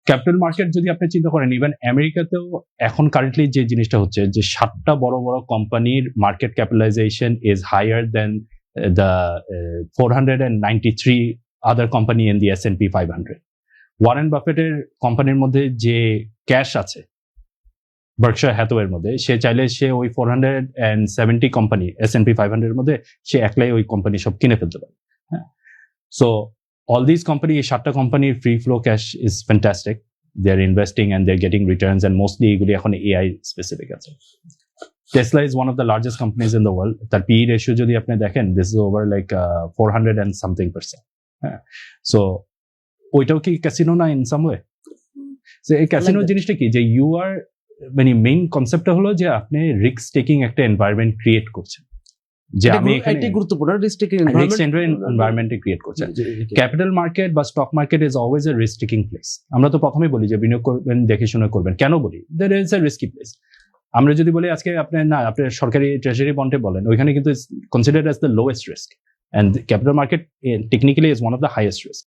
Capital market যদি আপনি চিন্তা করেন, ইভেন আমেরিকাতেও এখন কারেন্টলি যে জিনিসটা হচ্ছে যে 7টা বড় বড় কোম্পানির market capitalisation is higher than the 493 other company in the S&P 500। Warren বাফেটের কোম্পানির মধ্যে যে ক্যাশ আছে বার্কশায়ার হ্যাথওয়ের মধ্যে, সে চাইলে সে ওই 470 কোম্পানি S&P 500 এর মধ্যে সে একলাই ওই কোম্পানি সব কিনে ফেলতে পারে। হ্যাঁ, সো all these company, 7টা কোম্পানির free flow cash is fantastic. They are investing and they are getting returns, and mostly এগুলি এখন এআই স্পেসিফিক আছে। Tesla is one of the largest companies in the world. তার PE ratio যদি আপনি দেখেন, this is over like 400 and something%। হ্যাঁ, so ওইটাও কি ক্যাসিনো না ইন সাম ওয়ে? সো এই ক্যাসিনো জিনিসটা কি, যে ইউ আর মানে মেইন কনসেপ্টটা হলো যে আপনি রিস্ক টেকিং একটা এনভায়রনমেন্ট ক্রিয়েট করছেন, যে আমি এখানে গুরুত্বপূর্ণ রিস্ক টেকিং এনভায়রনমেন্ট ক্রিয়েট করছেন। ক্যাপিটাল মার্কেট বা stock market is always a risk taking place. আমরা তো প্রথমেই বলি যে বিনিয়োগ করবেন দেখে শুনে করবেন। কেন বলি? That is a risky place. আমরা যদি বলি আজকে আপনার সরকারি ট্রেজারি বন্ডে বলেন, ওইখানে কিন্তু considered as the lowest risk, and capital market technically is one of the highest risk.